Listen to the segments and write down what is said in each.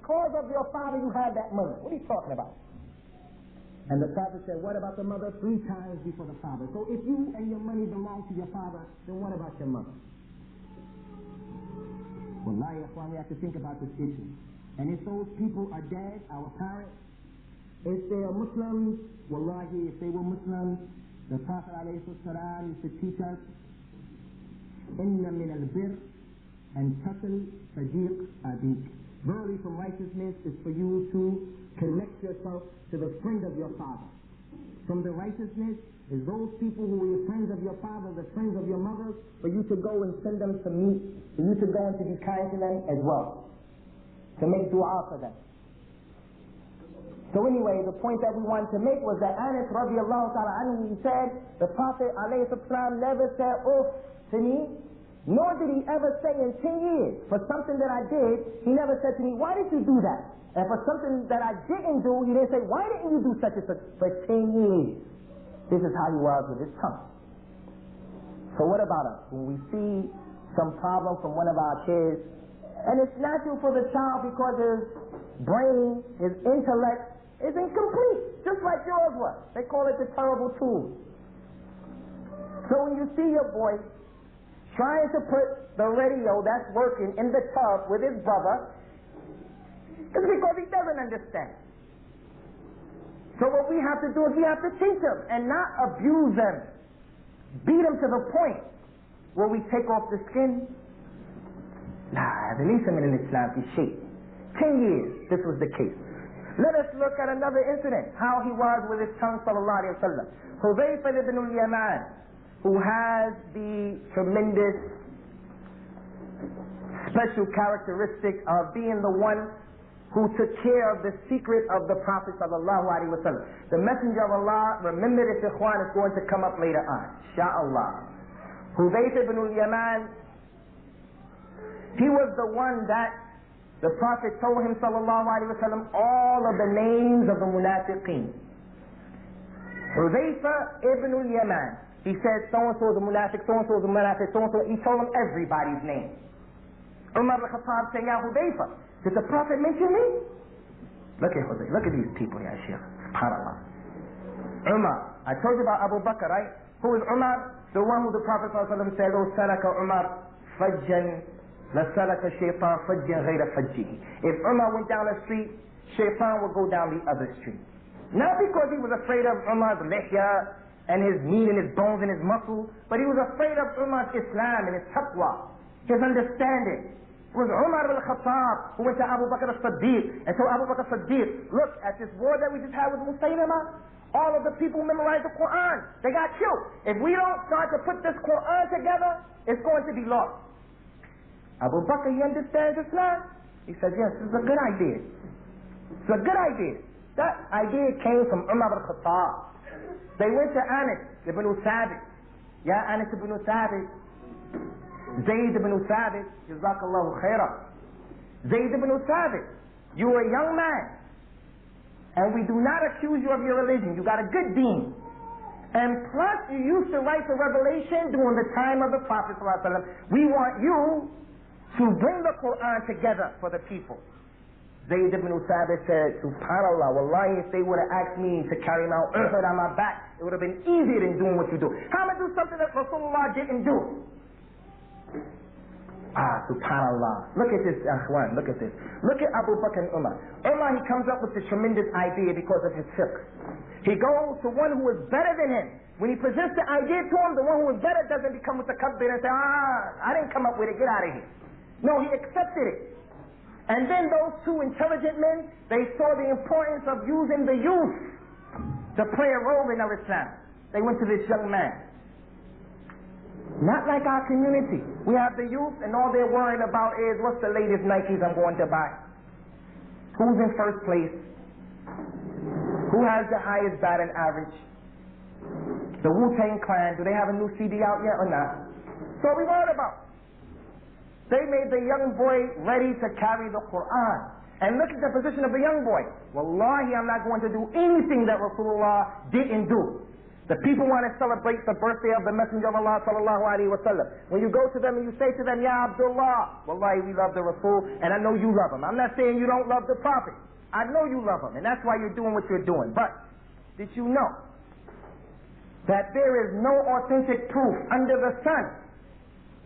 because of your father you had that money. What are you talking about? And the Prophet said, what about the mother? 3 times before the father. So if you and your money belong to your father, then what about your mother? Wallahi, we have to think about this issue. And if those people are dead, our parents, if they are Muslims, wallahi, if they were Muslims, the Prophet ﷺ used to teach us, Inna min al-bir and tasl sadiq adik. Verily from righteousness is for you to connect yourself to the friend of your father. From the righteousness is those people who were friends of your father, the friends of your mother, for you to go and send them to meet, for you to go and to be kind to them as well, to make dua for them. So anyway, the point that we wanted to make was that Anas radiallahu ta'ala anhu, he said, the Prophet alayhi salam never said, "Oof" to me, nor did he ever say in 10 years, for something that I did, he never said to me, "Why did you do that?" And for something that I didn't do, he didn't say, "Why didn't you do such and such?" For 10 years. This is how he was with his tongue. So what about us? When we see some problem from one of our kids, and it's natural for the child because his brain, his intellect is incomplete, just like yours was. They call it the terrible two. So when you see your boy trying to put the radio that's working in the tub with his brother, it's because he doesn't understand. So what we have to do is we have to teach them and not abuse them. Beat them to the point where we take off the skin. Release him in Islam fi shay. 10 years, this was the case. Let us look at another incident, how he was with his tongue, sallallahu alayhi wa sallam. Hudayfa ibn al-Yaman, who has the tremendous special characteristic of being the one who took care of the secret of the Prophet sallallahu alaihi wasallam. The Messenger of Allah, remember this ikhwan, is going to come up later on, inshaAllah. Hudayfa ibn al-Yaman, he was the one that the Prophet told him sallallahu alaihi wasallam all of the names of the munafiqeen. Hudayfa ibn al-Yaman, he said so-and-so is a munafiq, so-and-so is a munafiq, so-and-so, he told him everybody's name. Umar al-Khattab said, "Ya Hudayfa, did the Prophet mention me?" Look at Hudayfa, look at these people, ya Shaykh, subhanAllah. Umar, I told you about Abu Bakr, right? Who is Umar? The one who the Prophet ﷺ said, "Oh, salaka Umar fajjan, la salaka shaytan fajjan ghayra fajjihi." If Umar went down the street, shaytan would go down the other street. Not because he was afraid of Umar's lihya and his meat and his bones and his muscles, but he was afraid of Umar's Islam and his taqwa, his understanding. It was Umar al-Khattab who went to Abu Bakr as-Siddiq and told Abu Bakr as-Siddiq, "Look, at this war that we just had with Usamah, all of the people who memorized the Qur'an, they got killed. If we don't start to put this Qur'an together, it's going to be lost." Abu Bakr, he understands Islam? He said, "Yes, this is a good idea. It's a good idea." That idea came from Umar al-Khattab. They went to Anas ibn Thabit. Ya Anas ibn Thabit, Zayd ibn Thabit, Jazakallahu khairah. Zayd ibn Thabit, you were a young man, and we do not accuse you of your religion. You got a good deen. And plus, you used to write the revelation during the time of the Prophet ﷺ. We want you to bring the Qur'an together for the people. Zayd ibn Thabit said, "SubhanAllah, wallahi, if they would have asked me to carry Mount Uhud on my back, it would have been easier than doing what you do. How am I do something that Rasulullah didn't do?" SubhanAllah. Look at this, Akhwan, look at this. Look at Abu Bakr and Umar. Umar, he comes up with this tremendous idea because of his fiqh. He goes to one who is better than him. When he presents the idea to him, the one who is better doesn't become with the cupbearer and say, "I didn't come up with it, get out of here." No, he accepted it. And then those two intelligent men, they saw the importance of using the youth to play a role in our Islam. They went to this young man. Not like our community. We have the youth and all they're worried about is, what's the latest Nikes I'm going to buy? Who's in first place? Who has the highest batting average? The Wu-Tang Clan, do they have a new CD out yet or not? That's all we worried about. They made the young boy ready to carry the Qur'an. And look at the position of the young boy. Wallahi, I'm not going to do anything that Rasulullah didn't do. The people want to celebrate the birthday of the Messenger of Allah sallallahu alaihi wasallam. When you go to them and you say to them, Ya Abdullah, wallahi we love the Rasul and I know you love him. I'm not saying you don't love the Prophet. I know you love him and that's why you're doing what you're doing. But did you know that there is no authentic proof under the sun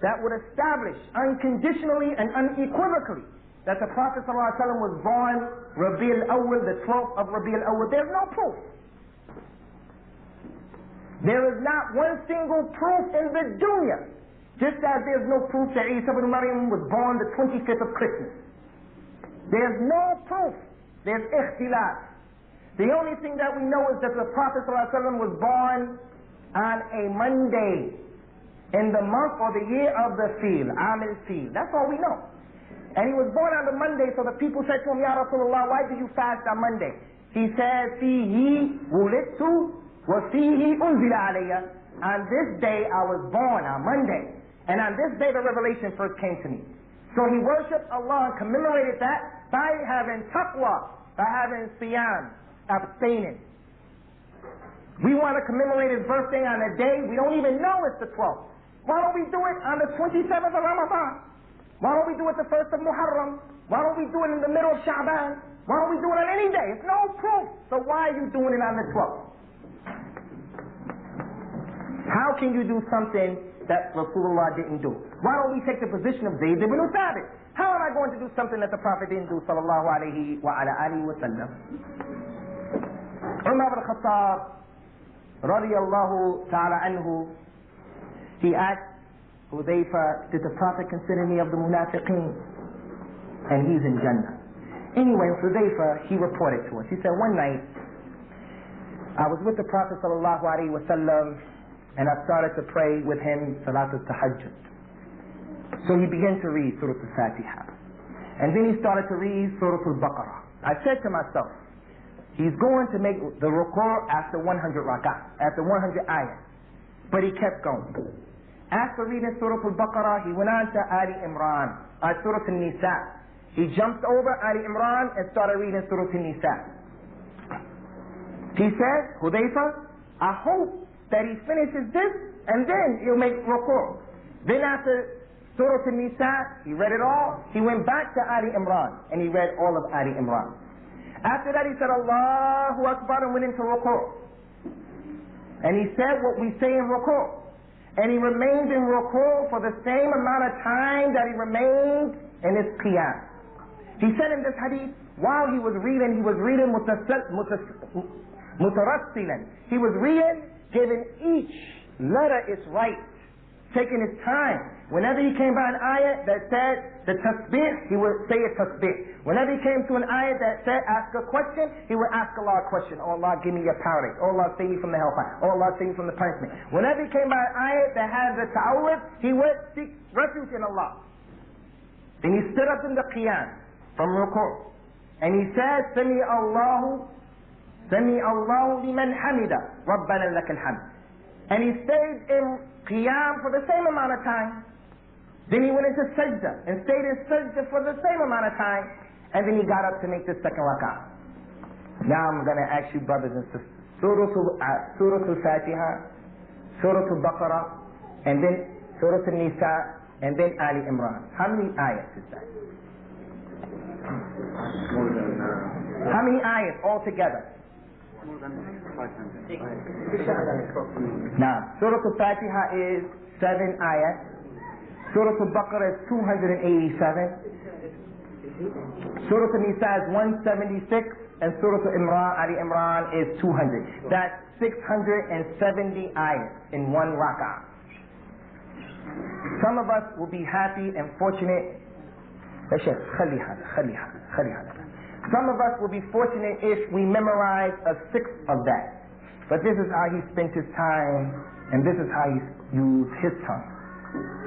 that would establish unconditionally and unequivocally that the Prophet ﷺ was born Rabi' al-Awwal, the 12th of Rabi' al-Awwal? There's no proof. There is not one single proof in the dunya, just as there's no proof that Isa ibn Maryam was born the 25th of Christmas. There's no proof. There's ikhtilaf. The only thing that we know is that the Prophet ﷺ was born on a Monday in the month or the year of the Fil, Am al-Fil. That's all we know. And he was born on the Monday, so the people said to him, Ya Rasulullah, why do you fast on Monday? He said, Fihi wulidtu wa fihi unzila alayya. On this day I was born, on Monday. And on this day the revelation first came to me. So he worshipped Allah and commemorated that by having taqwa, by having siyam, abstaining. We want to commemorate his birthday on a day we don't even know it's the 12th. Why don't we do it on the 27th of Ramadan? Why don't we do it the 1st of Muharram? Why don't we do it in the middle of Sha'ban? Why don't we do it on any day? It's no proof. So why are you doing it on the 12th? How can you do something that Rasulullah didn't do? Why don't we take the position of Zayd ibn Thabit? How am I going to do something that the Prophet didn't do, sallallahu alayhi wa ala alihi wa sallam? Umar ibn Khattab, radiyallahu ta'ala anhu, he asked Hudayfa, did the Prophet consider me of the munafiqeen? And he's in Jannah. Anyway, Hudayfa, he reported to us. He said, one night, I was with the Prophet sallallahu alayhi wa sallam, and I started to pray with him Salat al-Tahajjud. So he began to read Surah al-Fatiha. And then he started to read Surah al-Baqarah. I said to myself, he's going to make the ruku' after 100 rak'ah, after 100 ayahs. But he kept going. After reading Surah al-Baqarah, he went on to Ali Imran, Surah al-Nisa. He jumped over Ali Imran and started reading Surah al-Nisa. He said, Hudayfa, I hope that he finishes this and then he'll make ruku'. Then after Surah al-Nisa, he read it all. He went back to Ali Imran and he read all of Ali Imran. After that he said Allahu Akbar and went into ruku'. And he said what we say in ruku'. And he remained in ruku' for the same amount of time that he remained in his qiyam. He said in this hadith, while he was reading mutarassilan. He was reading, giving each letter its right, taking his time. Whenever he came by an ayat that said the tasbih, he would say a tasbih. Whenever he came to an ayat that said ask a question, he would ask Allah a question. Oh Allah, give me your paradise. Oh Allah, save me from the hellfire. Oh Allah, save me from the punishment. Whenever he came by an ayat that had the ta'awud, he would seek refuge in Allah. Then he stood up in the qiyam from ruku', and he said, Sami Allahu liman hamida, Rabbana lakal hamd. And he stayed in qiyam for the same amount of time. Then he went into sajda and stayed in sajda for the same amount of time. And then he got up to make the second rak'ah. Now I'm going to ask you brothers and sisters, Surah al-Fatiha, Surah al-Baqarah, and then Surah al-Nisa, and then Ali Imran. How many ayats is that? How many ayats altogether? More than 500. Now, Surah al-Fatiha is 7 ayats. Surah al-Baqarah is 287. Surah al-Nisa is 176. And Surah Ali Imran is 200. That's 670 ayats in one rak'ah. Some of us will be happy and fortunate. Some of us will be fortunate if we memorize a sixth of that. But this is how he spent his time, and this is how he used his tongue.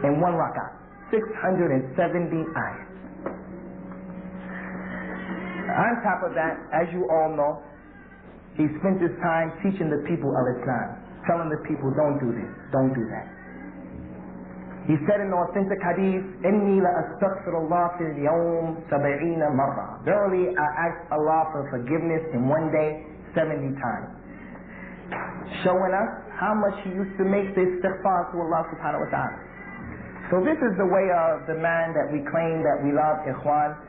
In one rak'ah, 670 ayats. On top of that, as you all know, he spent his time teaching the people of Islam, telling the people, don't do this, don't do that. He said in the authentic hadith, إِنِّي لَأَسْتَغْفِرُ اللَّهِ فِي الْيَوْمِ 70 مَرَّةً. Verily, I ask Allah for forgiveness in one day 70 times. Showing us how much he used to make this istighfar to Allah subhanahu wa ta'ala. So this is the way of the man that we claim that we love, ikhwan,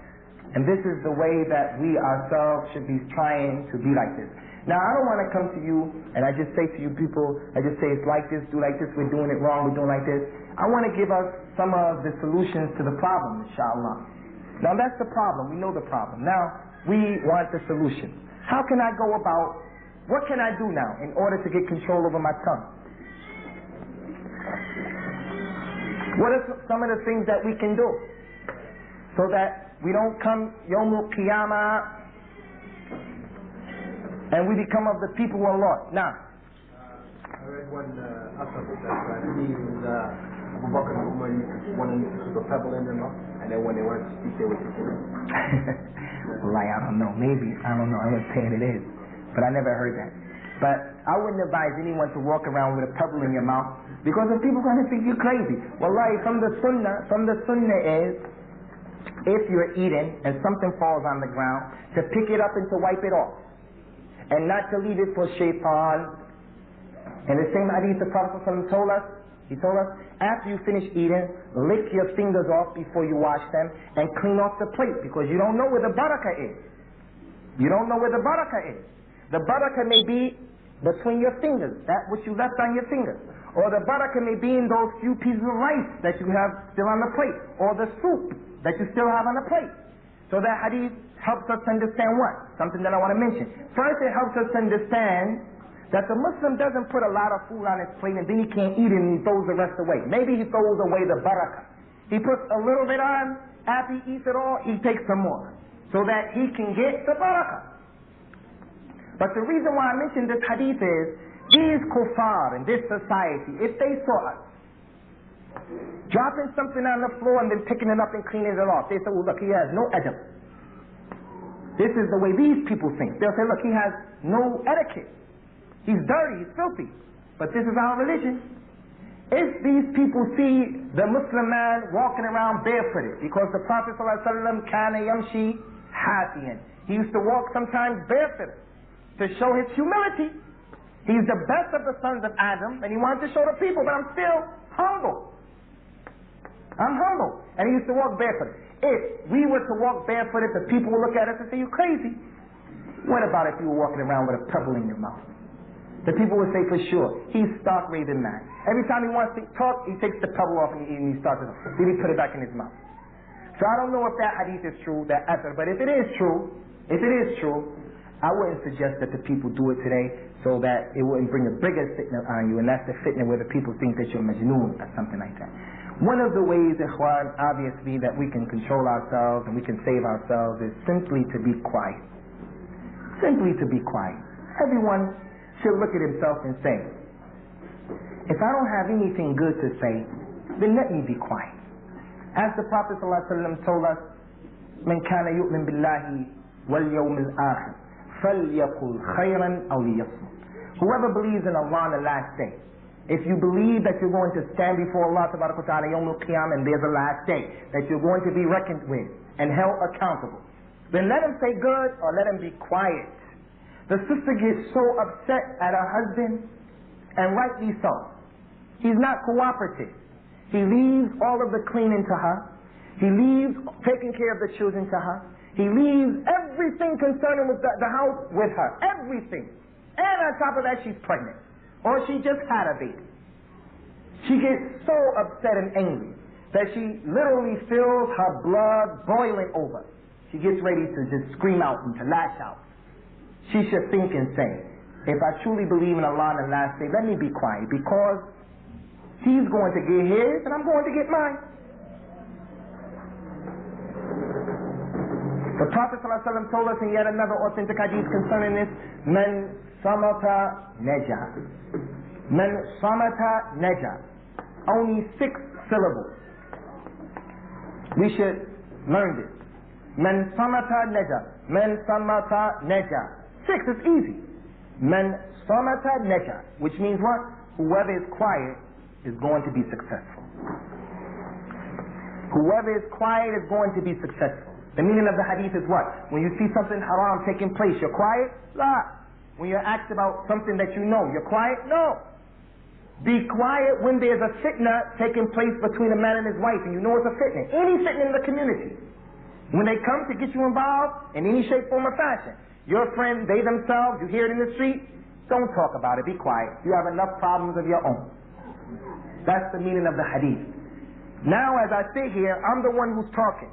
and this is the way that we ourselves should be trying to be like this. Now I don't want to come to you and I just say to you people, I just say it's like this, do like this, we're doing it wrong, we're doing like this. I want to give us some of the solutions to the problem, inshallah. Now that's the problem, we know the problem. Now we want the solution. How can I go about, what can I do now in order to get control over my tongue? What are some of the things that we can do so that we don't come Yawmul Qiyamah and we become of the people who are lost? Now, I read one asar that he was Abu Bakr and Umar wanted to put a pebble in their mouth, and then when they wanted to speak, they would speak it. Like, I don't know, maybe, I don't know, I'm not saying it is, but I never heard that. But I wouldn't advise anyone to walk around with a pebble in your mouth, because if people are going to think you're crazy. Wallahi, from the sunnah is, if you're eating and something falls on the ground, to pick it up and to wipe it off, and not to leave it for shaitan. And the same hadith the Prophet told us, he told us, after you finish eating, lick your fingers off before you wash them, and clean off the plate, because you don't know where the barakah is. You don't know where the barakah is. The barakah may be between your fingers, that which you left on your fingers. Or the barakah may be in those few pieces of rice that you have still on the plate, or the soup that you still have on the plate. So that hadith helps us understand what? Something that I want to mention. First, it helps us understand that the Muslim doesn't put a lot of food on his plate and then he can't eat it and he throws the rest away. Maybe he throws away the barakah. He puts a little bit on, after he eats it all, he takes some more, so that he can get the barakah. But the reason why I mentioned this hadith is, these kuffar in this society, if they saw us dropping something on the floor and then picking it up and cleaning it off, they say, well, look, he has no adab. This is the way these people think. They'll say, look, he has no etiquette. He's dirty, he's filthy. But this is our religion. If these people see the Muslim man walking around barefooted, because the Prophet ﷺ kana yamshi hafiyan, he used to walk sometimes barefooted to show his humility. He's the best of the sons of Adam, and he wanted to show the people, but I'm still humble. I'm humble. And he used to walk barefooted. If we were to walk barefooted, the people would look at us and say, you crazy. What about if you were walking around with a pebble in your mouth? The people would say for sure, he's stark raving mad. Every time he wants to talk, he takes the pebble off and he starts it. Then he put it back in his mouth. So I don't know if that hadith is true, that athar, but if it is true, I wouldn't suggest that the people do it today, so that it wouldn't bring a bigger fitna on you, and that's the fitna where the people think that you're majnoon or something like that. One of the ways, ikhwan, obviously, that we can control ourselves and we can save ourselves is simply to be quiet. Simply to be quiet. Everyone should look at himself and say, if I don't have anything good to say, then let me be quiet. As the Prophet ﷺ told us, من كان يؤمن بالله واليوم الآخر فليقل خيرا أو ليصمت. Whoever believes in Allah on the last day, if you believe that you're going to stand before Allah Tabaraka wa Ta'ala Yawmul Qiyamah, and there's a last day, that you're going to be reckoned with and held accountable, then let him say good or let him be quiet. The sister gets so upset at her husband, and rightly so. He's not cooperative. He leaves all of the cleaning to her. He leaves taking care of the children to her. He leaves everything concerning with the house with her. Everything. And on top of that, she's pregnant. Or she just had a baby. She gets so upset and angry that she literally feels her blood boiling over. She gets ready to just scream out and to lash out. She should think and say, if I truly believe in Allah and the last day, let me be quiet, because he's going to get his and I'm going to get mine. The Prophet ﷺ told us in yet another authentic hadith concerning this, Man samata naja. Man samata naja. Only 6 syllables. We should learn this. Man samata naja. Man samata naja. 6 is easy. Man samata naja. Which means what? Whoever is quiet is going to be successful. Whoever is quiet is going to be successful. The meaning of the hadith is what? When you see something haram taking place, you're quiet? La. When you're asked about something that you know, you're quiet? No. Be quiet when there's a fitna taking place between a man and his wife, and you know it's a fitna. Any fitna in the community. When they come to get you involved in any shape, form, or fashion, your friends, they themselves, you hear it in the street, don't talk about it, be quiet. You have enough problems of your own. That's the meaning of the hadith. Now as I sit here, I'm the one who's talking.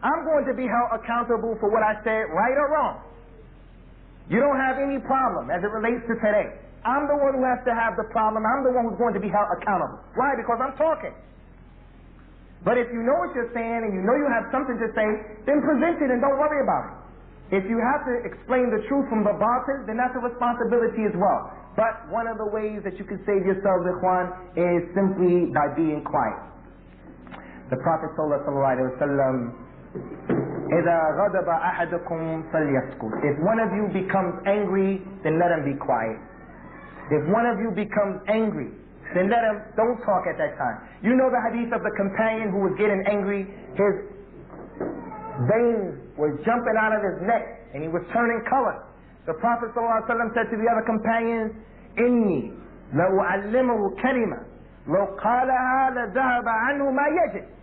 I'm going to be held accountable for what I said, right or wrong. You don't have any problem as it relates to today. I'm the one who has to have the problem. I'm the one who's going to be held accountable. Why? Because I'm talking. But if you know what you're saying and you know you have something to say, then present it and don't worry about it. If you have to explain the truth from the batil, then that's a responsibility as well. But one of the ways that you can save yourself, ikhwan, is simply by being quiet. The Prophet ﷺ, إِذَا غَضَبَ أَحَدُكُمْ فَلْيَسْكُتْ. If one of you becomes angry, then let him be quiet. If one of you becomes angry, then don't talk at that time. You know the hadith of the companion who was getting angry, his veins were jumping out of his neck and he was turning color. The Prophet ﷺ said to the other companions, إِنِّي لَأُعَلِّمُهُ كَلِمَةً لَوْ قَالَهَا لَذَهَبَ عَنْهُ مَا يَجِدُ.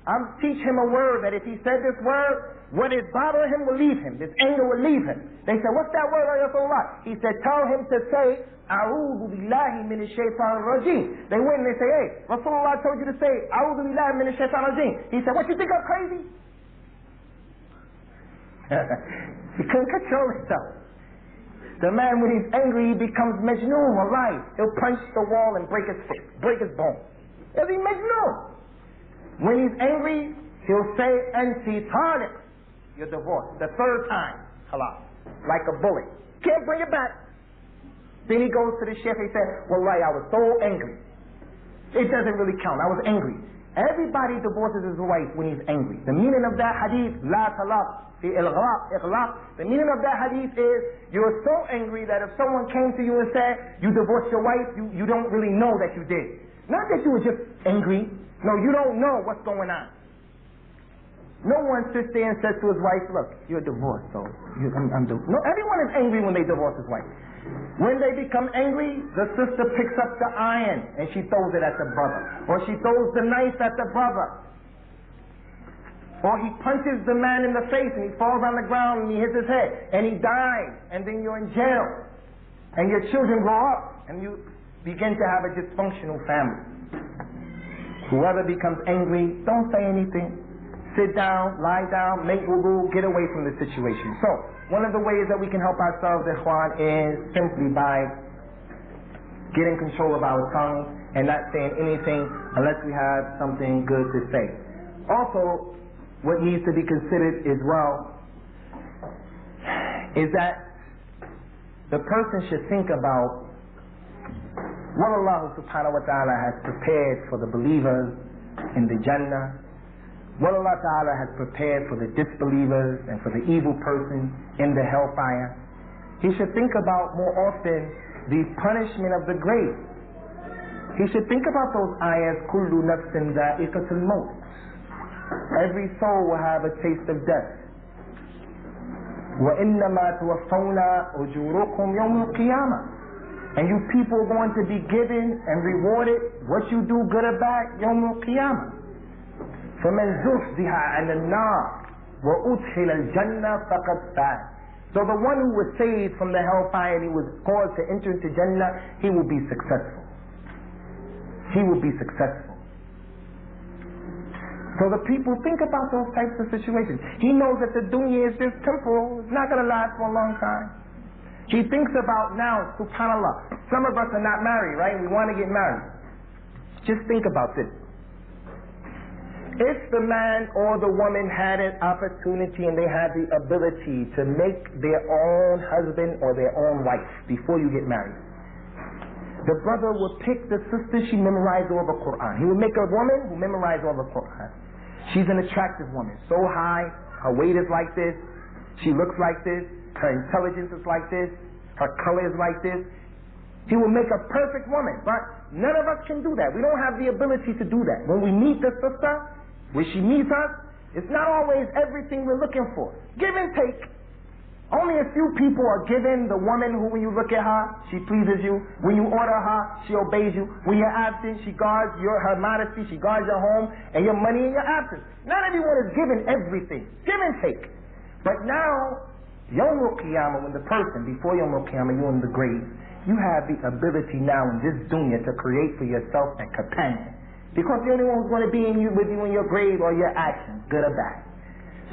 I'm teach him a word that if he said this word, what is bothering him will leave him. This anger will leave him. They said, what's that word, Ya Rasulullah? He said, tell him to say, A'udhu billahi minash shaitanir rajim. They went and they say, hey, Rasulullah told you to say, A'udhu billahi minash shaitanir rajim. He said, what, you think I'm crazy? He couldn't control himself. The man, when he's angry, he becomes majnoon, wallahi. He'll punch the wall and break his fist, break his bone. Is he majnoon? When he's angry, he'll say, Anti taliq. You're divorced. The third time. Halal. Like a bullet. Can't bring it back. Then he goes to the sheikh, he said, wallahi, I was so angry. It doesn't really count. I was angry. Everybody divorces his wife when he's angry. The meaning of that hadith, la talaq, fi ighlaq. The meaning of that hadith is, you're so angry that if someone came to you and said, you divorced your wife, you don't really know that you did. Not that you were just angry. No, you don't know what's going on. No one sits there and says to his wife, look, you're divorced, so I'm divorced. No, everyone is angry when they divorce his wife. When they become angry, the sister picks up the iron and she throws it at the brother. Or she throws the knife at the brother. Or he punches the man in the face and he falls on the ground and he hits his head and he dies, and then you're in jail. And your children grow up and you begin to have a dysfunctional family. Whoever becomes angry, don't say anything. Sit down, lie down, make wudu, get away from the situation. So, one of the ways that we can help ourselves, ikhwan, is simply by getting control of our tongue and not saying anything unless we have something good to say. Also, what needs to be considered as well is that the person should think about what Allah subhanahu wa ta'ala has prepared for the believers in the Jannah, what Allah ta'ala has prepared for the disbelievers and for the evil person in the hellfire. He should think about more often the punishment of the grave. He should think about those ayahs, kullu nafsin dha'iqatul maut. Every soul will have a taste of death. وَإِنَّمَا تُوَفَّوْنَ أُجُورُكُمْ يَوْمَ الْقِيَامَةِ. And you people are going to be given and rewarded what you do, good or bad, يوم القيامة. فَمَنْ زُحْزِحَ عَنَ النَّارِ وَأُدْخِلَ الْجَنَّةَ فَقَدْ فَازَ. So the one who was saved from the hellfire and he was caused to enter into Jannah, he will be successful. He will be successful. So the people think about those types of situations. He knows that the dunya is just temporal. It's not going to last for a long time. He thinks about now, subhanAllah, some of us are not married, right? We want to get married. Just think about this. If the man or the woman had an opportunity and they had the ability to make their own husband or their own wife before you get married, the brother would pick the sister she memorized all the Qur'an. He would make a woman who memorized all the Qur'an. She's an attractive woman, so high, her weight is like this, she looks like this, her intelligence is like this, her color is like this. He will make a perfect woman, but none of us can do that. We don't have the ability to do that. When we meet the sister, when she meets us, it's not always everything we're looking for. Give and take. Only a few people are given the woman who, when you look at her, she pleases you. When you order her, she obeys you. When you're absent, she guards her modesty, she guards your home and your money in your absence. Not everyone is given everything. Give and take. But now, Yawmul Qiyamah, when the person, before Yawmul Qiyamah, you're in the grave, you have the ability now in this dunya to create for yourself a companion. Because the only one who's going to be with you in your grave are your actions, good or bad.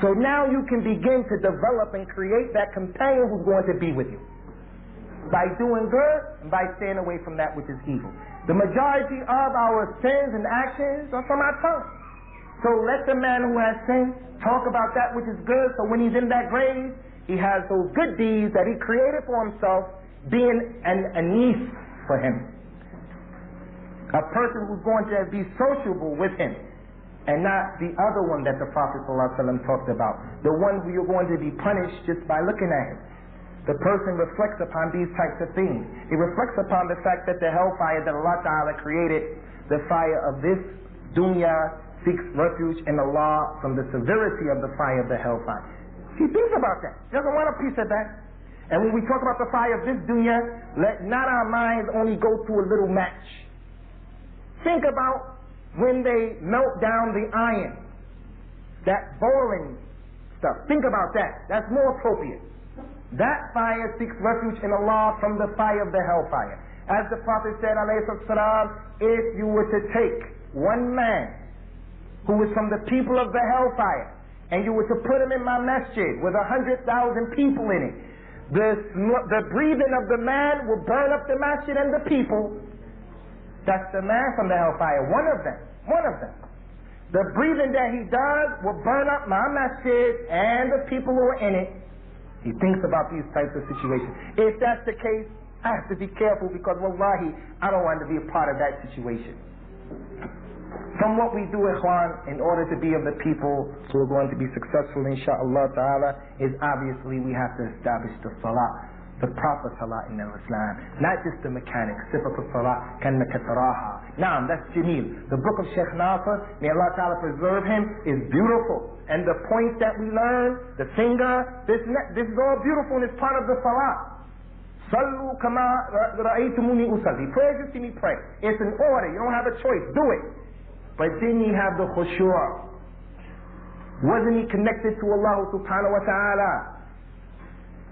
So now you can begin to develop and create that companion who's going to be with you. By doing good and by staying away from that which is evil. The majority of our sins and actions are from our tongue. So let the man who has sinned talk about that which is good, so when he's in that grave, he has those good deeds that he created for himself being an anis for him. A person who's going to be sociable with him. And not the other one that the Prophet ﷺ talked about. The one who you're going to be punished just by looking at him. The person reflects upon these types of things. He reflects upon the fact that the hellfire that Allah Ta'ala created, the fire of this dunya, seeks refuge in Allah from the severity of the fire of the hellfire. He thinks about that. He doesn't want a piece of that. And when we talk about the fire of this dunya, let not our minds only go to a little match. Think about when they melt down the iron, that boiling stuff. Think about that. That's more appropriate. That fire seeks refuge in Allah from the fire of the hellfire. As the Prophet said, alayhi salam, if you were to take one man who was from the people of the hellfire and you were to put him in my masjid with 100,000 people in it, the breathing of the man will burn up the masjid and the people. That's the man from the hellfire, one of them. The breathing that he does will burn up my masjid and the people who are in it. He thinks about these types of situations. If that's the case, I have to be careful because wallahi, I don't want to be a part of that situation. From what we do, ikhwan, in order to be of the people who are going to be successful, insha'Allah ta'ala, is obviously we have to establish the salah. The proper salah in Islam, not just the mechanics. Sifat al-salah kannaka taraha. Naam, that's Jameel. The book of Sheikh Nasr, may Allah Ta'ala preserve him, is beautiful. And the points that we learn, the finger, this is all beautiful and it's part of the salah. Sallu kama ra'aytumuni usalli. Pray as you see me pray. It's an order. You don't have a choice. Do it. But didn't he have the khushu'? Wasn't he connected to Allah subhanahu wa ta'ala?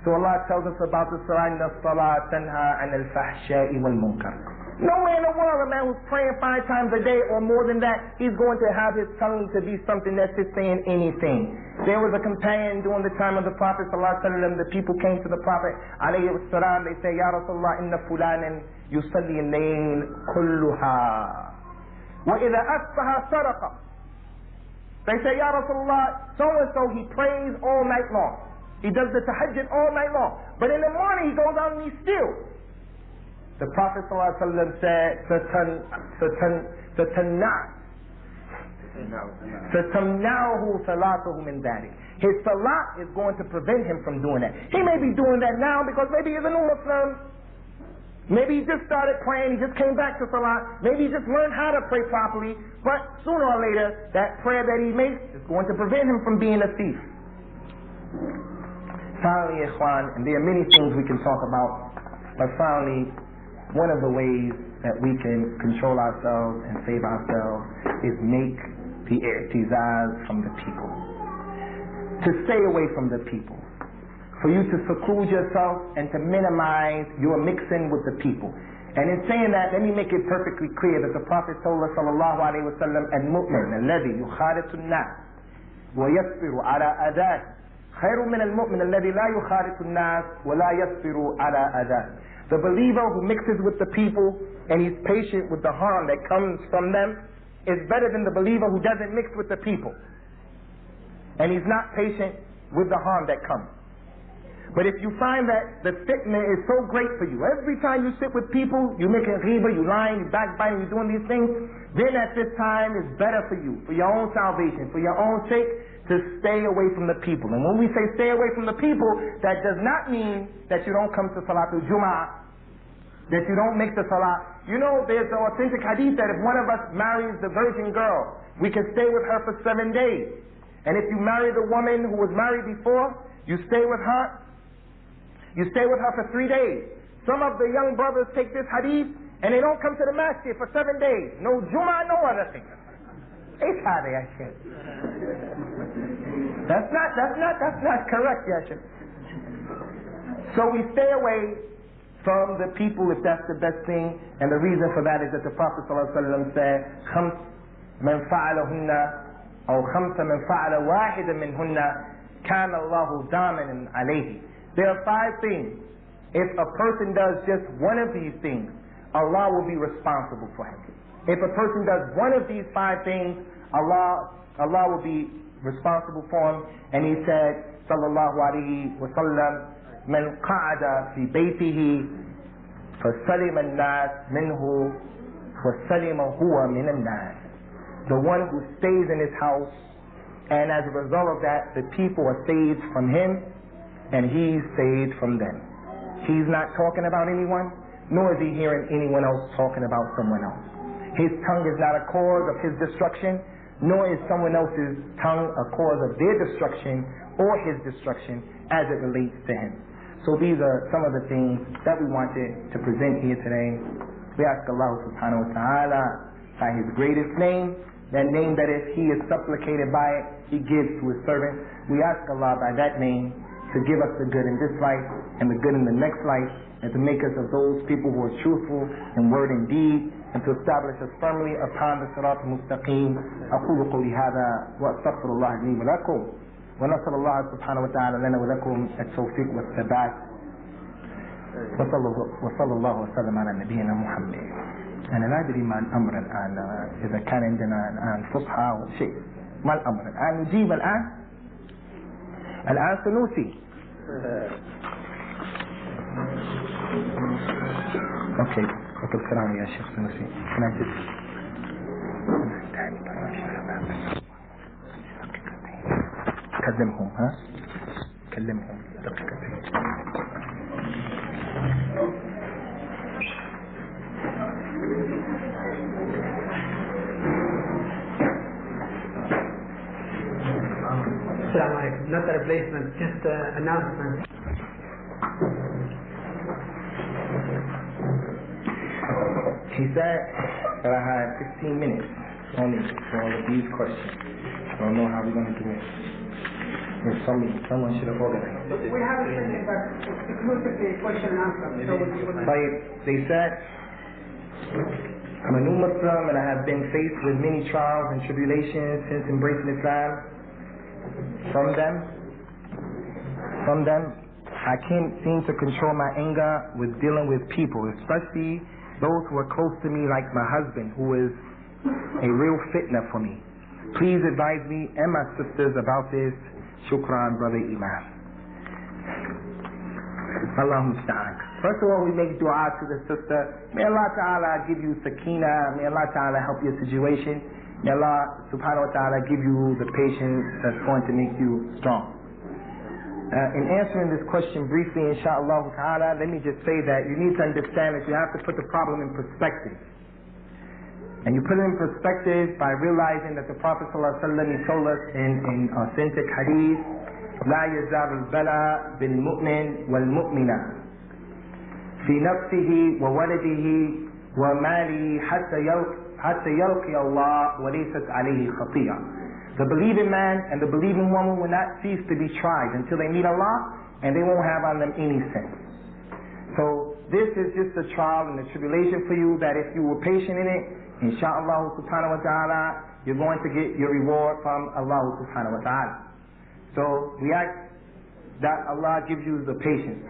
So Allah tells us about the salah, inna salah tanha an al-fahsha'i wal-munkar. Nowhere in the world a man who's praying 5 times a day or more than that, he's going to have his tongue to be something that's just saying anything. There was a companion during the time of the Prophet ﷺ, the people came to the Prophet alayhi salam, they say, Ya Rasulullah, inna fulanan yusalli al-layl kulluha. Wa idha asbaha sadaqa. They say, Ya Rasulullah, so-and-so, he prays all night long. He does the tahajjud all night long. But in the morning he goes out and he steals. The Prophet ﷺ said, his salah is going to prevent him from doing that. He may be doing that now because maybe he's a new Muslim. Maybe he just started praying, he just came back to salah. Maybe he just learned how to pray properly. But sooner or later, that prayer that he makes is going to prevent him from being a thief. Finally, ikhwan, and there are many things we can talk about, but finally, one of the ways that we can control ourselves and save ourselves is make the i'tizaz from the people. To stay away from the people. For you to seclude yourself and to minimize your mixing with the people. And in saying that, let me make it perfectly clear that the Prophet told us, sallallahu alayhi wa sallam, al-mu'min alladhi yukhalitu an-nas wa yasbiru ala adhat. خير من المؤمن الذي لا يخالط الناس ولا يصبر على أذاه. The believer who mixes with the people and he's patient with the harm that comes from them is better than the believer who doesn't mix with the people and he's not patient with the harm that comes. But if you find that the fitna is so great for you, every time you sit with people, you're making ghibah, you're lying, you're backbiting, you're doing these things, then at this time it's better for you, for your own salvation, for your own sake, to stay away from the people. And when we say stay away from the people, that does not mean that you don't come to Salatul Jum'ah, that you don't make the Salah. You know, there's an authentic hadith that if one of us marries the virgin girl, we can stay with her for 7 days. And if you marry the woman who was married before, you stay with her You stay with her for 3 days. Some of the young brothers take this hadith and they don't come to the masjid for 7 days. No Jummah, no other thing. That's not correct, Yashin. So we stay away from the people if that's the best thing, and the reason for that is that the Prophet ﷺ said, خمس من فعلهن أو خمس من فعل واحدا منهن كان الله ضامنا عليه. There are 5 things. If a person does just one of these things, Allah will be responsible for him. If a person does one of these 5 things, Allah will be responsible for him. And he said, sallallahu alayhi wa sallam, من قعد في بيته فسلم الناس منه فسلم هو من الناس. The one who stays in his house, and as a result of that, the people are saved from him, and he's saved from them. He's not talking about anyone, nor is he hearing anyone else talking about someone else. His tongue is not a cause of his destruction, nor is someone else's tongue a cause of their destruction or his destruction as it relates to him. So these are some of the things that we wanted to present here today. We ask Allah subhanahu wa ta'ala by his greatest name, that name that if he is supplicated by it, he gives to his servant. We ask Allah by that name to give us the good in this life and the good in the next life, and to make us of those people who are truthful in word and deed, and to establish us firmly upon the sirat al-mustaqim. أقول قولي هذا وأستغفر الله لي ولكم ونسأل الله سبحانه وتعالى لنا ولكم التوفيق والثبات وصلى الله وسلم على نبينا محمد. أنا لا أدري ما الأمر الآن، إذا كان عندنا الآن فصحى أو شيء، ما الأمر الآن؟ نجيب الآن سنوسي. أوكي السلام يا شيخ سنوسي. كلمهم كلمهم دقيقتين. Assalamu alaikum. Not a replacement, just an announcement. He said that I had 15 minutes only for all of these questions. I don't know how we're going to do it. Someone should have organized. We have a session that's exclusively question and answer. They said, I'm a new Muslim and I have been faced with many trials and tribulations since embracing Islam. From them, I can't seem to control my anger with dealing with people, especially those who are close to me, like my husband, who is a real fitna for me. Please advise me and my sisters about this. Shukran, brother Imam. Allahumma musta'an. First of all, we make dua to the sister. May Allah Ta'ala give you sakina. May Allah Ta'ala help your situation. May Allah subhanahu wa ta'ala give you the patience that's going to make you strong. In answering this question briefly, inshaAllah ta'ala, let me just say that you need to understand that you have to put the problem in perspective. And you put it in perspective by realizing that the Prophet ﷺ, he told us in authentic hadith, لا يزال البلاء بالمؤمن والمؤمنة في نفسه وولده وماله حتى يلقي الله وليست عليه خطيئة. The believing man and the believing woman will not cease to be tried until they meet Allah, and they won't have on them any sin. So this is just a trial and a tribulation for you, that if you were patient in it, Insha'Allah subhanahu wa ta'ala, you're going to get your reward from Allah subhanahu wa ta'ala. So we ask that Allah gives you the patience.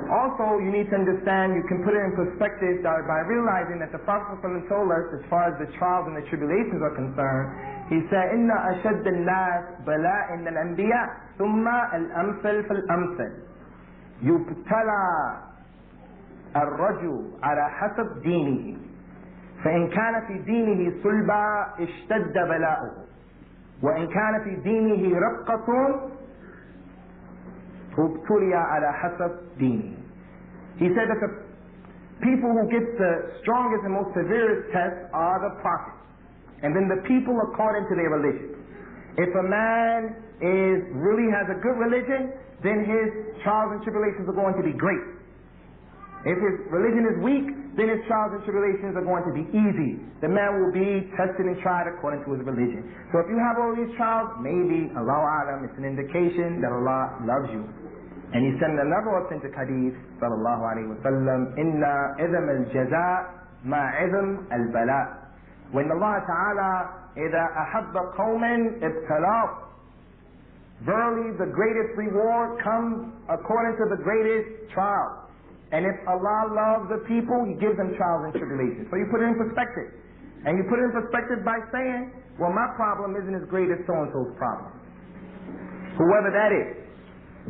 Also, you need to understand, you can put it in perspective by realizing that the Prophet told us, as far as the trials and the tribulations are concerned, he said, إِنَّ أَشَدَّ النَّاسِ بَلَاءً الْأَنْبِيَاءِ ثُمَّ الْأَمْثَلُ فَالْأَمْثَلُ يُبْتَلَى الرَّجُلُ عَلَى حَسَبِ دِينِهِ فإن كان في دينه صلبا اشتد بلاؤه وإن كان في دينه رقة ابتلي على حسب دينه. He said that the people who get the strongest and most severest tests are the prophets, and then the people according to their religion. If a man really has a good religion, then his trials and tribulations are going to be great. If his religion is weak, then his trials and tribulations are going to be easy. The man will be tested and tried according to his religion. So if you have all these trials, maybe, Allahu A'lam, it's an indication that Allah loves you. And he said in another authentic hadith, sallallahu alayhi wa sallam, Inna idham al-jaza' ma'idham al-bala. When Allah Ta'ala, إِذَا أَحَبَّ قَوْمًا ابْتَلَاهُ. Verily the greatest reward comes according to the greatest trial. And if Allah loves the people, He gives them trials and tribulations. So you put it in perspective. And you put it in perspective by saying, well, my problem isn't as great as so-and-so's problem. Whoever that is.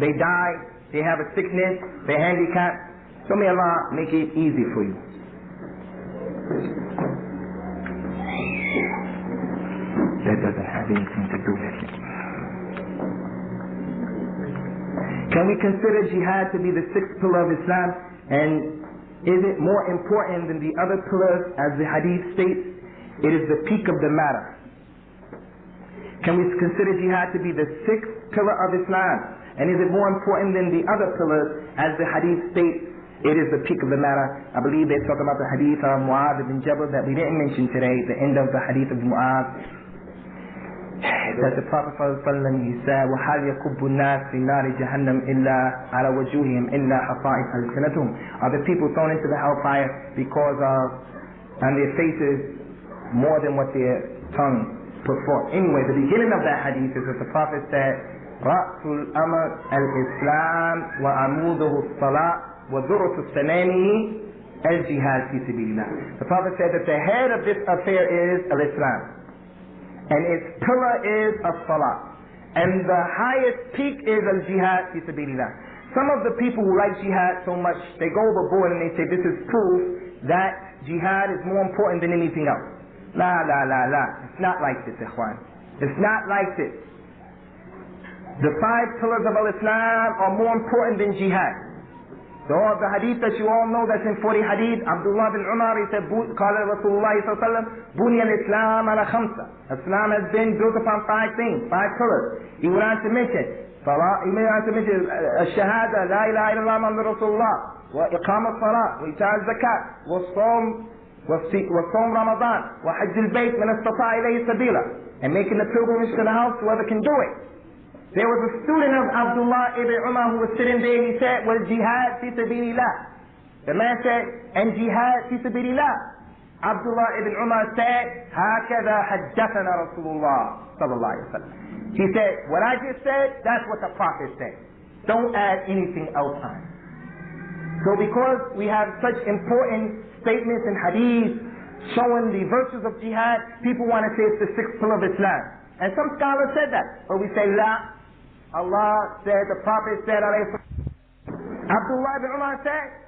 They die, they have a sickness, they're handicapped. So may Allah make it easy for you. That doesn't have anything to do with it. Can we consider jihad to be the sixth pillar of Islam? And is it more important than the other pillars? As the hadith states, it is the peak of the matter. Can we consider jihad to be the sixth pillar of Islam? And is it more important than the other pillars? As the hadith states, it is the peak of the matter. I believe they talk about the hadith of Mu'adh ibn Jabal that we didn't mention today, the end of the hadith of Mu'adh. That the Prophet ﷺ, he said, وَحَالْ يَكُبُّ النَّاسِ فِي نَارِ جَهَنَّمْ إِلَّا عَلَى وَجُوهِهِمْ إِلَّا حَصَائِفَ أَلْسِنَتِهِمْ. Are the people thrown into the hellfire because of, on their faces, more than what their tongue put forth? Anyway, the beginning of that hadith is that the Prophet said, رَأْسُ الْأَمْرِ الْإِسْلَامِ وَعَمُودُهُ الصَّلَاةِ وَذُرُّةُ السَّنَامِهِ الْجِهَادِ فِي سَبِيلِ اللَّهِ. The Prophet said that the head of this affair is al-Islam. And its pillar is as-salah. And the highest peak is al-jihad fi sabilillah. Some of the people who like jihad so much, they go overboard and they say this is proof that jihad is more important than anything else. La. It's not like this, ikhwan. It's not like this. The 5 pillars of al-Islam are more important than jihad. The hadith that you all know, that's in 40 hadith, Abdullah bin Umar, he said, قال Rasulullah sallallahu alaihi wasallam, بُنِيَ الْإِسْلَامَ عَلَى خَمْسَةٍ. Islam has been built upon 5 things, 5 pillars. He went on to mention, الشهادة, لا إله إلا الله محمد رسول الله, وإقام الصلاة, وإيتاء الزكاة, وصوم رمضان, وحج البيت من استطاع إليه سبيلا. And making the pilgrimage to the house, whoever can do it. There was a student of Abdullah ibn Umar who was sitting there and he said, well, jihad fi sabilillah. The man said, and jihad fi sabilillah. Abdullah ibn Umar said, هكذا حدثنا رسول الله صلى الله عليه وسلم. He said, what I just said, that's what the Prophet said. Don't add anything else on. So because we have such important statements in hadith showing the virtues of jihad, people want to say it's the 6th pillar of Islam. And some scholars said that. But we say, la. Allah said, the Prophet said, Abdullah ibn Umar said,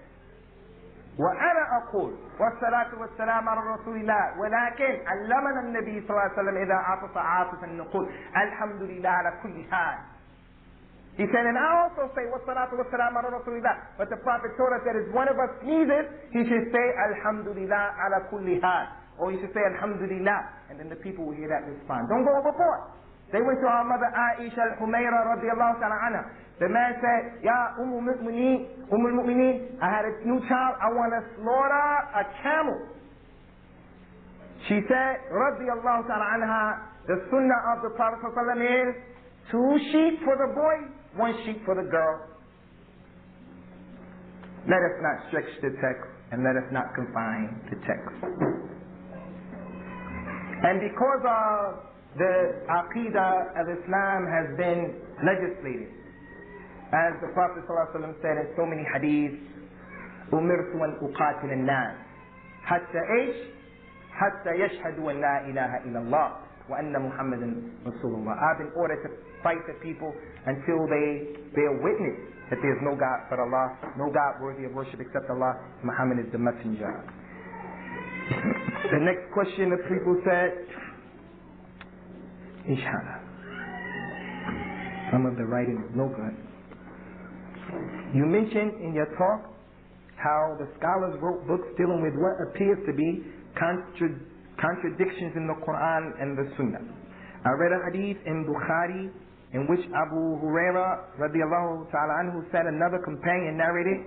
وأنا أقول والصلاة والسلام على رسول الله ولكن علمنا النبي صلى الله عليه وسلم إذا عطس عاطسا نقول الحمد لله على كل حال. He said, and I also say والصلاة والسلام على رسول الله. But the Prophet told us that if one of us sneezes, he should say Alhamdulillah ala kulli hal. Or he should say Alhamdulillah. And then the people will hear that respond. Don't go overboard. They went to our mother Aisha al-Humayra radiyallahu ta'ala anha. The man said, Ya al-Mu'mineen, I had a new child, I want to slaughter a camel. She said, radiyallahu ta'ala anha, the sunnah of the Prophet sallallahu is 2 sheep for the boy, 1 sheep for the girl. Let us not stretch the text and let us not confine the text. And because of the Aqidah of Islam has been legislated. As the Prophet ﷺ said in so many hadiths, أُمِرْتُ أَنْ أُقَاتِلَ النَّاسِ حَتَّى إِيش حَتَّى يَشْهَدُوا أَنْ لَا إِلَهَ إِلَّا اللَّهِ وَأَنَّ مُحَمَّدًا رَسُولُ اللَّهِ. I've been ordered to fight the people until they bear witness that there is no God but Allah, no God worthy of worship except Allah, Muhammad is the messenger. The next question the people said, Inshallah. Some of the writing is no good. You mentioned in your talk how the scholars wrote books dealing with what appears to be contradictions in the Qur'an and the Sunnah. I read a hadith in Bukhari in which Abu Huraira radiallahu ta'ala anhu said, another companion narrated.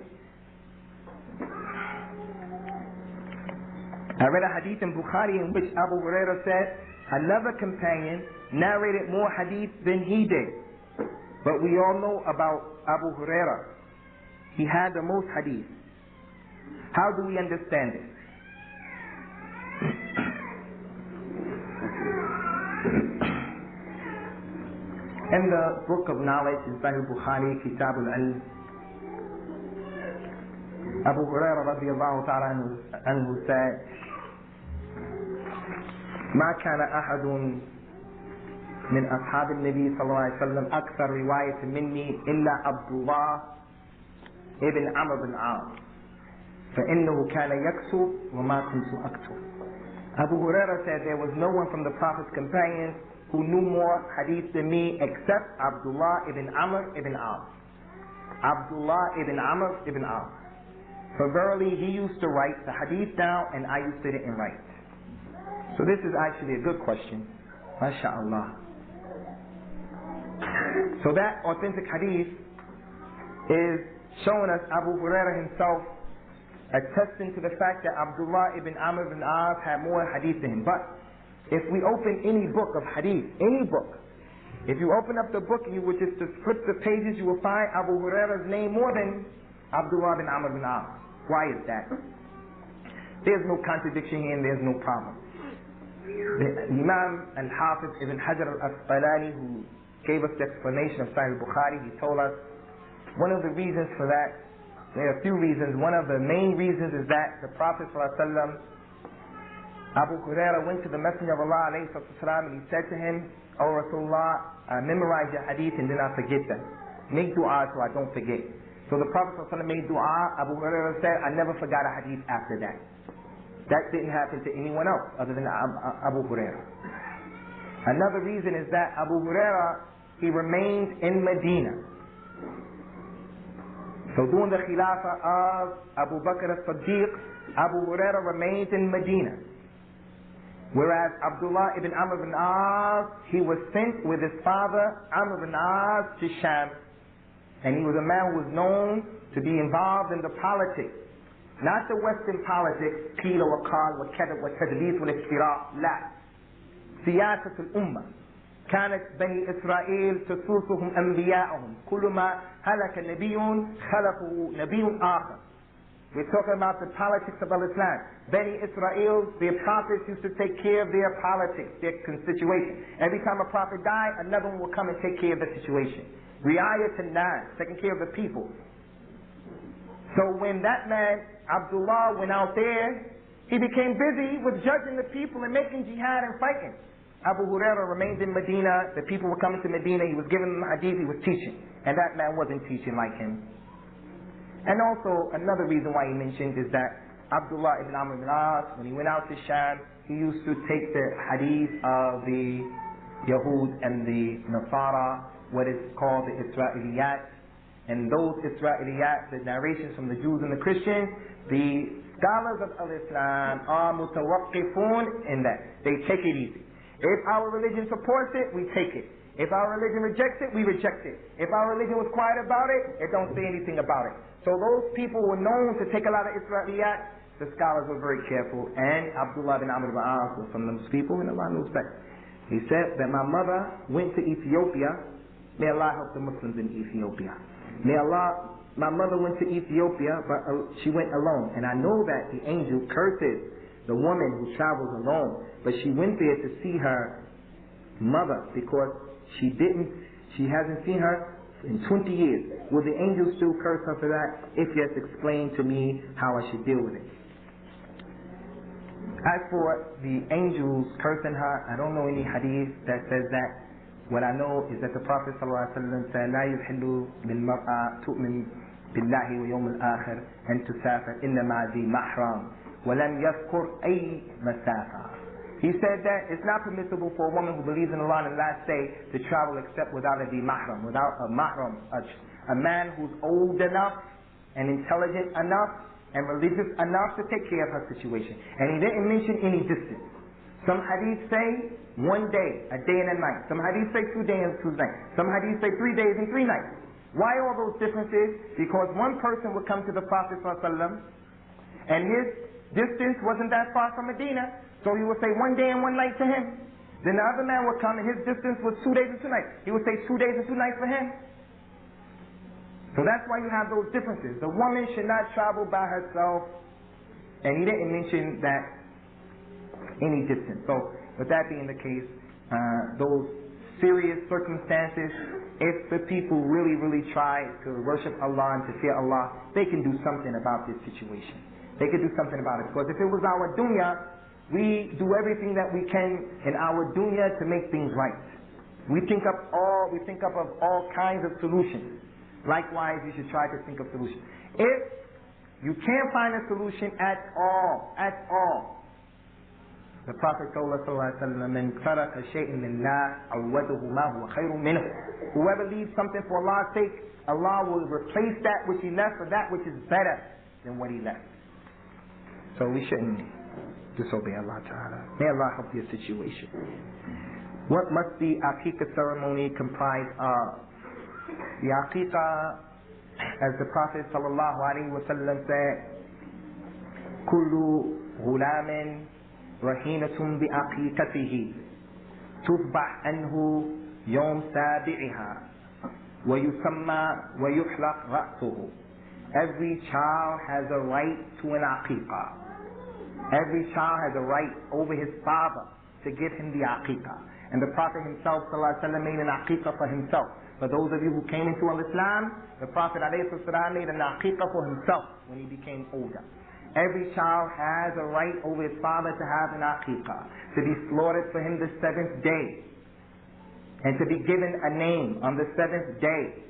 I read a hadith in Bukhari in which Abu Huraira said, another companion narrated more hadith than he did. But we all know about Abu Huraira. He had the most hadith. How do we understand it? In the book of knowledge, in Sahih Bukhari, Kitab al-Ilm, Abu Hurairah radiallahu ta'ala anhu said, ما كان أحد من أصحاب النبي صلى الله عليه وسلم أكثر رواية مني إلا عبد الله ابن عمرو بن عاص فإنه كان يكتب وما كنت أكتب. Abu Hurairah said there was no one from the Prophet's companions who knew more hadith than me except Abdullah ibn Amr ibn As. Abdullah ibn Amr ibn As. For verily he used to write the hadith down and I used to sit and write. So this is actually a good question. MashaAllah. So that authentic hadith is showing us Abu Hurairah himself attesting to the fact that Abdullah ibn Amr ibn As had more hadith than him. But if we open any book of hadith, any book, if you open up the book and you would just flip the pages, you will find Abu Hurairah's name more than Abdullah ibn Amr ibn As. Why is that? There's no contradiction here and there's no problem. The Imam al-Hafiz ibn Hajar al-Asqalani, who gave us the explanation of Sahih Bukhari, he told us one of the reasons for that, there are a few reasons. One of the main reasons is that the Prophet ﷺ, Abu Hurairah went to the Messenger of Allah ﷺ, and he said to him, "O Rasulullah, memorize your hadith and then I forget them. Make dua so I don't forget." So the Prophet ﷺ made dua. Abu Hurairah said, "I never forgot a hadith after that." That didn't happen to anyone else other than Abu Hurairah. Another reason is that Abu Hurairah, he remained in Medina. So during the Khilafah of Abu Bakr as-Siddiq, Abu Hurairah remained in Medina. Whereas Abdullah ibn Amr ibn As, he was sent with his father, Amr ibn As, to Sham. And he was a man who was known to be involved in the politics. Not the Western politics, قيل وقال وكذب والتدليس والافتراء. لا. سياسة الأمة. كانت بني إسرائيل تسوسهم أنبياءهم. كل ما هلك نبي خلفه نبي آخر. We're talking about the politics of Islam. Bani Israel, their prophets used to take care of their politics, their situation. Every time a prophet died, another one would come and take care of the situation. Riayat an-nas, taking care of the people. So when that man, Abdullah, went out there, he became busy with judging the people and making jihad and fighting. Abu Hurairah remained in Medina. The people were coming to Medina. He was giving them hadith. He was teaching. And that man wasn't teaching like him. And also, another reason why he mentioned is that Abdullah ibn Amr ibn As, when he went out to Sham, he used to take the hadith of the Yahud and the Nasara, what is called the Israeliyat. And those Israeliyat, the narrations from the Jews and the Christians, the scholars of Al-Islam are mutawaqqifun in that. They take it easy. If our religion supports it, we take it. If our religion rejects it, we reject it. If our religion was quiet about it, it don't say anything about it. So those people were known to take a lot of Israeliyat. The scholars were very careful. And Abdullah bin Amr ibn As was from those people, and Allah knows best. He said that my mother went to Ethiopia. May Allah help the Muslims in Ethiopia. My mother went to Ethiopia, but she went alone. And I know that the angel curses the woman who travels alone. But she went there to see her mother because she hasn't seen her in 20 years. Will the angel still curse her for that? If yes, explain to me how I should deal with it. As for the angels cursing her, I don't know any hadith that says that. What I know is that the Prophet ﷺ said, لا يحل للمرأة تؤمن بالله ويوم الآخر أن تسافر إنما ذي محرم ولم يذكر أي مسافة. He said that it's not permissible for a woman who believes in Allah and the last day to travel except without a mahram, without a mahram, a man who's old enough and intelligent enough and religious enough to take care of her situation. And he didn't mention any distance. Some hadiths say 1 day, a day and a night. Some hadiths say 2 days and 2 nights. Some hadiths say 3 days and 3 nights. Why all those differences? Because one person would come to the Prophet ﷺ and his distance wasn't that far from Medina, so he would say 1 day and 1 night to him. Then the other man would come and his distance was 2 days and 2 nights. He would say 2 days and 2 nights for him. So that's why you have those differences. The woman should not travel by herself, and he didn't mention that any distance. So with that being the case, those serious circumstances, if the people really, really try to worship Allah and to fear Allah, they can do something about this situation. They can do something about it. Because if it was our dunya, we do everything that we can in our dunya to make things right. We think up of all kinds of solutions. Likewise, you should try to think of solutions. If you can't find a solution at all, the Prophet told us, whoever leaves something for Allah's sake, Allah will replace that which he left for that which is better than what he left. So we shouldn't disobey Allah Ta'ala. May Allah help your situation. What must the Aqiqah ceremony comprise of? The Aqiqah, as the Prophet sallallahu alaihi wasallam said, كل غلام رهينة بأقيقته تذبح عنه يوم سابعها ويسمى ويحلق رأسه. Every child has a right to an aqiqah. Every child has a right over his father to give him the aqiqah. And the Prophet himself sallallahu alaihi wasallam made an aqiqah for himself. For those of you who came into Islam, the Prophet ﷺ made an aqiqah for himself when he became older. Every child has a right over his father to have an aqiqah, to be slaughtered for him the 7th day, and to be given a name on the 7th day,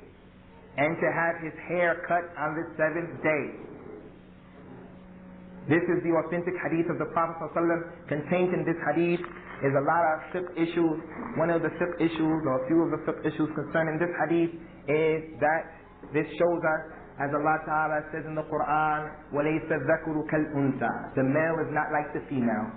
and to have his hair cut on the 7th day. This is the authentic hadith of the Prophet ﷺ. Contained in this hadith is a lot of fiqh issues. One of the fiqh issues, or a few of the fiqh issues concerning this hadith, is that this shows us, as Allah Ta'ala says in the Qur'an, وَلَيْسَ الذَّكُرُ كَالْأُنْثَى. The male is not like the female.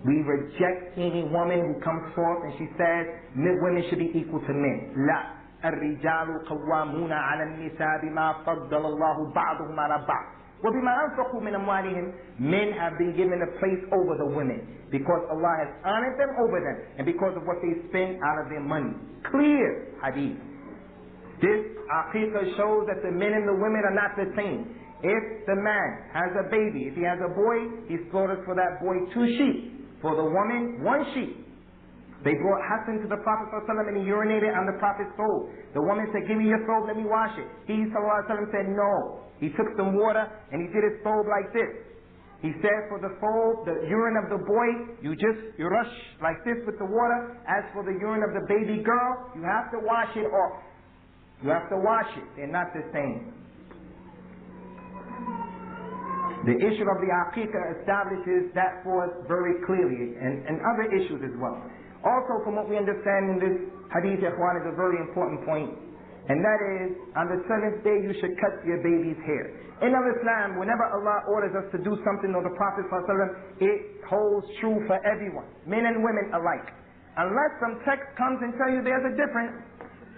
We reject any woman who comes forth and she says women should be equal to men. لا. الرجال قوامون على النساء بما فضل الله بعضهم على بعض وبما أنفقوا من أموالهم. Men have been given a place over the women because Allah has honored them over them and because of what they spend out of their money. Clear hadith. This aqiqah shows that the men and the women are not the same. If the man has a baby, if he has a boy, he slaughters for that boy 2 sheep. For the woman, 1 sheep. They brought Hassan to the Prophet ﷺ and he urinated on the Prophet's soul. The woman said, give me your soul, let me wash it. He ﷺ said no. He took some water and he did his soul like this. He said for the soul, the urine of the boy, you rush like this with the water. As for the urine of the baby girl, you have to wash it off. You have to wash it. They're not the same. The issue of the aqiqah establishes that for us very clearly, and other issues as well. Also, from what we understand in this hadith, ikhwan, is a very important point, and that is, on the 7th day you should cut your baby's hair. In Islam, whenever Allah orders us to do something, or the Prophet ﷺ, it holds true for everyone, men and women alike. Unless some text comes and tell you there's a difference.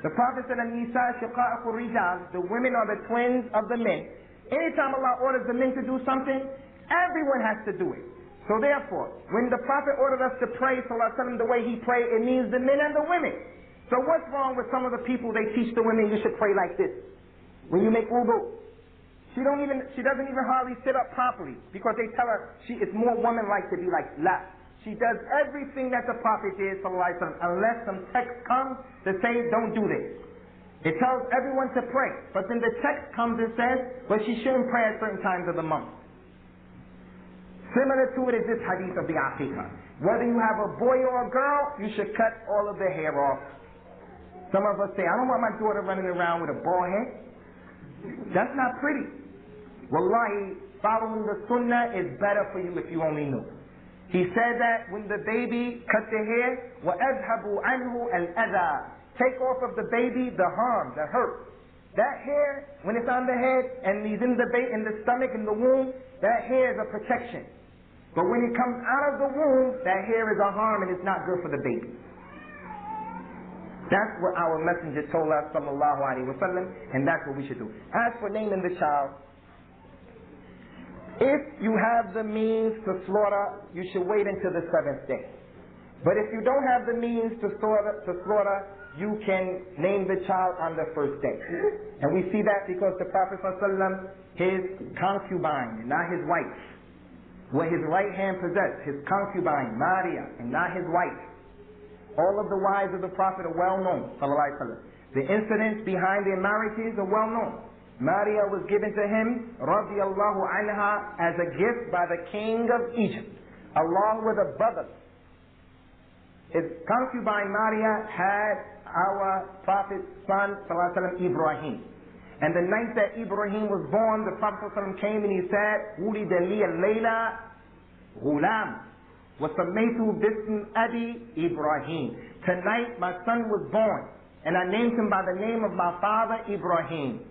The Prophet said, "An-nisa shiqa'u rijal," the women are the twins of the men. Anytime Allah orders the men to do something, everyone has to do it. So therefore, when the Prophet ordered us to pray, sallallahu alaihi wasallam, the way he prayed, it means the men and the women. So what's wrong with some of the people, they teach the women you should pray like this when you make wudu? She doesn't even hardly sit up properly because they tell her it's more woman-like to be like la. She does everything that the Prophet did, sallallahu alaihi wasallam, unless some text comes to say don't do this. It tells everyone to pray, but then the text comes and says, but she shouldn't pray at certain times of the month. Similar to it is this hadith of the aqiqah. Whether you have a boy or a girl, you should cut all of their hair off. Some of us say, I don't want my daughter running around with a bald head. That's not pretty. Wallahi, following the sunnah is better for you if you only knew. He said that when the baby cut the hair, وَأَذْهَبُوا عَنْهُ الْأَذَى. Take off of the baby the harm, the hurt. That hair, when it's on the head and he's in the stomach, in the womb, that hair is a protection. But when it comes out of the womb, that hair is a harm and it's not good for the baby. That's what our messenger told us, sallallahu alaihi wasallam, and that's what we should do. As for naming the child, if you have the means to slaughter, you should wait until the 7th day. But if you don't have the means to slaughter, you can name the child on the 1st day. And we see that because the Prophet ﷺ, his concubine, not his wife, what his right hand possessed, his concubine, Maria, and not his wife. All of the wives of the Prophet are well known, sallallahu alaihi wasallam. The incidents behind their marriages are well known. Maria was given to him, radiyallahu anha, as a gift by the king of Egypt, along with a brother. His concubine Maria had our Prophet's son, sallallahu alaihi wasallam, Ibrahim. And the night that Ibrahim was born, the Prophet ﷺ came and he said, "Wulid li al-layla ghulam, wa sammaytu bism abi Ibrahim." Tonight my son was born, and I named him by the name of my father Ibrahim.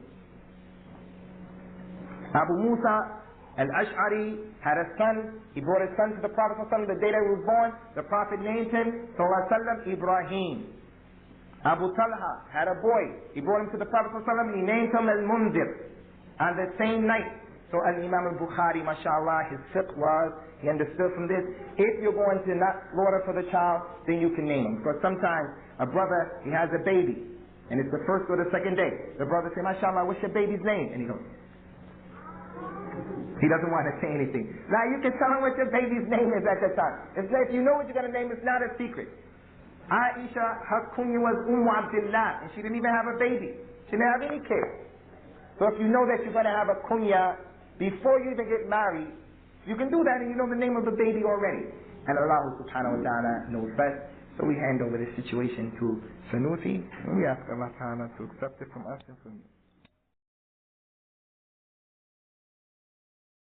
Abu Musa al-Ash'ari had a son. He brought his son to the Prophet ﷺ the day that he was born. The Prophet named him, sallallahu alaihi wasallam, Ibrahim. Abu Talha had a boy. He brought him to the Prophet ﷺ. He named him Al-Munzir on the same night. So Al-Imam al-Bukhari, mashallah, his fiqh was, he understood from this, if you're going to not slaughter for the child, then you can name him. Because sometimes a brother, he has a baby, and it's the 1st or the 2nd day. The brother says, mashallah, what's your baby's name? And he goes, he doesn't want to say anything. Now you can tell him what your baby's name is at the time. If you know what you're going to name, it's not a secret. Aisha, her kunya was Abdullah, and she didn't even have a baby. She didn't have any kids. So if you know that you're going to have a kunya before you even get married, you can do that and you know the name of the baby already. And Allah subhanahu wa ta'ala knows best. So we hand over this situation to Sanusi, and we ask Allah ta'ala to accept it from us and from you.